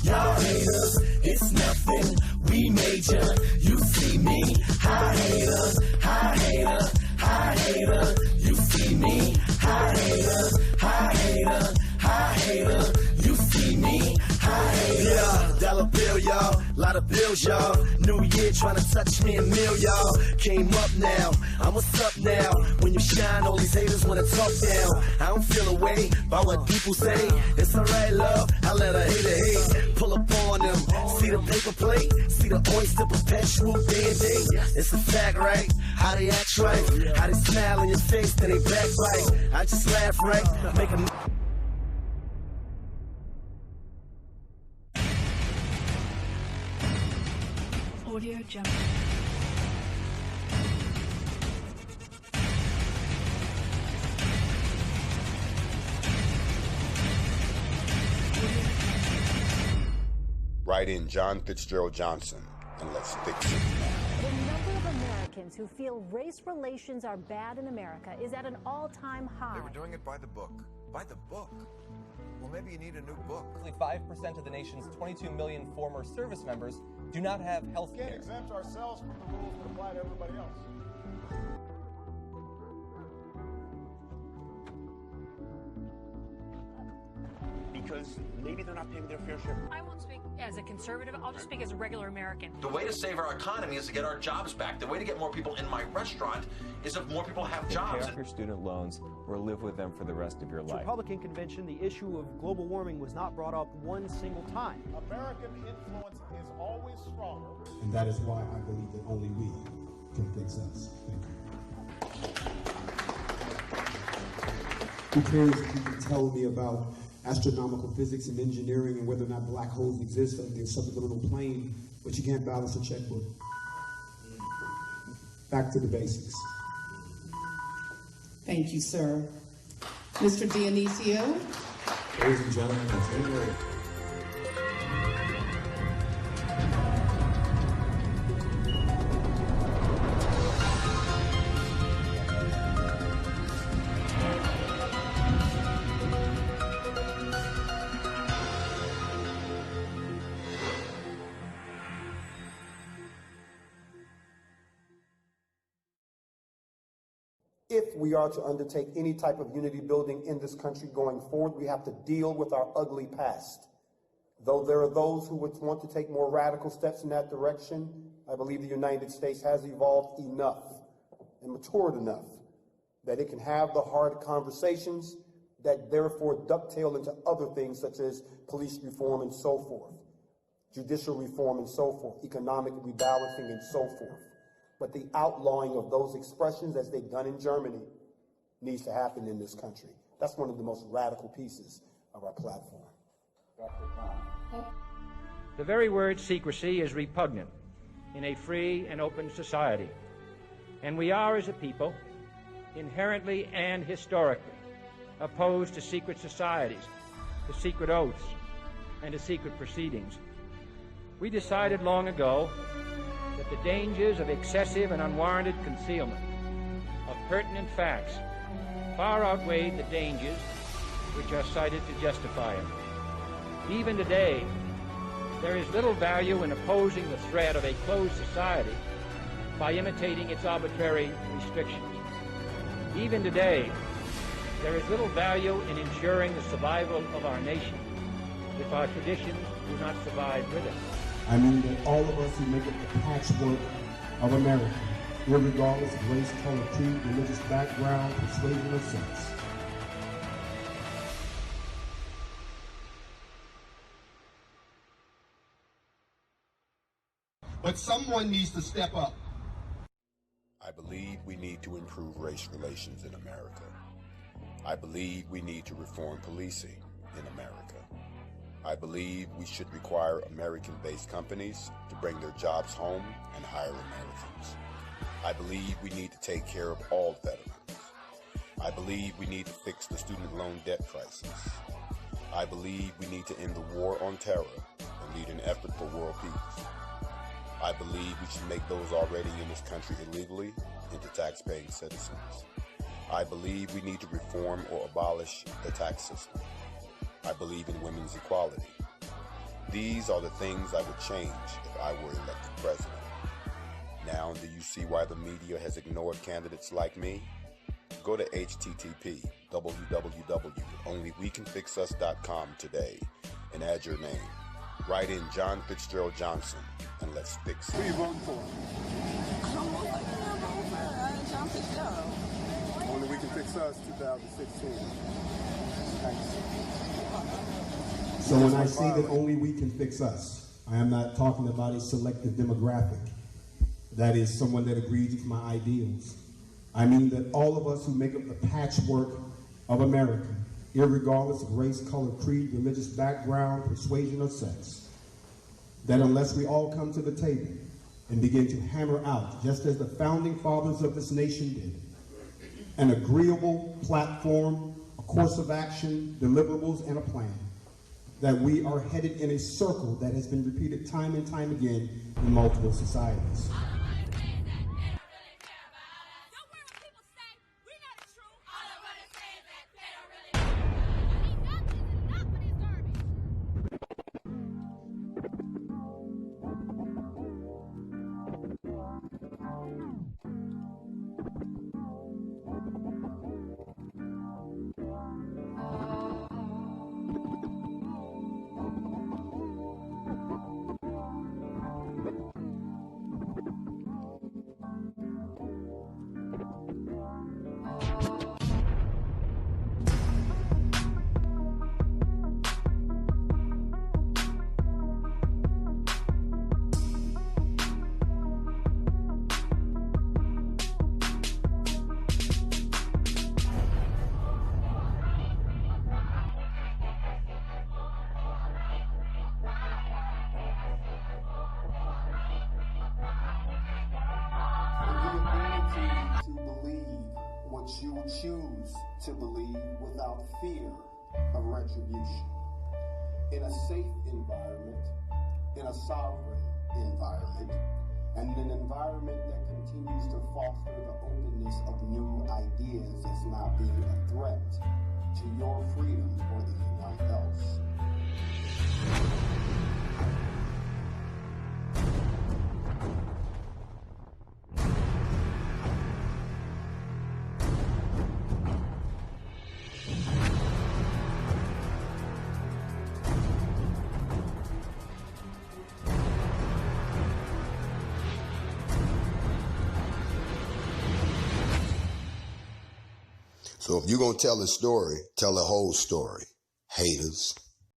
Y'all haters, it's nothing. We major. You see me, high hater, high hater, high hater. You see me, high hater, high hater, high hater. You see me, high hater. Yeah, dollar bill, y'all. Lot of bills, y'all. New year trying to touch me a meal, y'all. Came up now, I'm what's up now. When you shine, all these haters wanna talk down. I don't feel a way by what people say. It's alright, love, I let a hater hate. Pull up on them, see the paper plate, see the oyster perpetual day and day. It's a fact, right? How they act right, how they smile in your face, then they backbite. I just laugh, right? Make a Audio Jungle. Write in John Fitzgerald Johnson and let's fix it now. The number of Americans who feel race relations are bad in America is at an all-time high. They were doing it by the book. By the book? Well, maybe you need a new book. Only 5% of the nation's 22 million former service members do not have health care. We can't exempt ourselves from the rules that apply to everybody else. Because maybe they're not paying their fair share. I won't speak as a conservative. I'll just speak as a regular American. The way to save our economy is to get our jobs back. The way to get more people in my restaurant is if more people have jobs. Pay off your student loans or live with them for the rest of your life. At the Republican convention, the issue of global warming was not brought up one single time. American influence is always stronger. And that is why I believe that only we can fix us. Thank you. Who cares if you can tell me about astronomical physics and engineering and whether or not black holes exist on their subliminal plane, but you can't balance a checkbook. Back to the basics. Thank you, sir. Mr. Dionisio. Ladies and gentlemen, that's it. If we are to undertake any type of unity building in this country going forward, we have to deal with our ugly past. Though there are those who would want to take more radical steps in that direction, I believe the United States has evolved enough and matured enough that it can have the hard conversations that therefore dovetail into other things such as police reform and so forth, judicial reform and so forth, economic rebalancing and so forth. But the outlawing of those expressions, as they've done in Germany, needs to happen in this country. That's one of the most radical pieces of our platform. The very word secrecy is repugnant in a free and open society. And we are, as a people, inherently and historically opposed to secret societies, to secret oaths, and to secret proceedings. We decided long ago that the dangers of excessive and unwarranted concealment of pertinent facts far outweighed the dangers which are cited to justify it. Even today, there is little value in opposing the threat of a closed society by imitating its arbitrary restrictions. Even today, there is little value in ensuring the survival of our nation if our traditions do not survive with it. I mean that all of us who make up the patchwork of America, regardless of race, color, creed, religious background, persuasion, or sex. But someone needs to step up. I believe we need to improve race relations in America. I believe we need to reform policing in America. I believe we should require American-based companies to bring their jobs home and hire Americans. I believe we need to take care of all veterans. I believe we need to fix the student loan debt crisis. I believe we need to end the war on terror and lead an effort for world peace. I believe we should make those already in this country illegally into tax-paying citizens. I believe we need to reform or abolish the tax system. I believe in women's equality. These are the things I would change if I were elected president. Now, do you see why the media has ignored candidates like me? Go to http://www.onlywecanfixus.com today and add your name. Write in John Fitzgerald Johnson and let's fix it. Who are you voting for? I don't know if I can vote for John Fitzgerald. Only We Can Fix Us 2016. Thanks. So when I say that only we can fix us, I am not talking about a selective demographic. That is someone that agrees with my ideals. I mean that all of us who make up the patchwork of America, irregardless of race, color, creed, religious background, persuasion, or sex, that unless we all come to the table and begin to hammer out, just as the founding fathers of this nation did, an agreeable platform, a course of action, deliverables, and a plan, that we are headed in a circle that has been repeated time and time again in multiple societies. You choose to believe without fear of retribution. In a safe environment, in a sovereign environment, and an environment that continues to foster the openness of new ideas as not being a threat to your freedom or anyone else. So if you're going to tell a story, tell the whole story. Haters.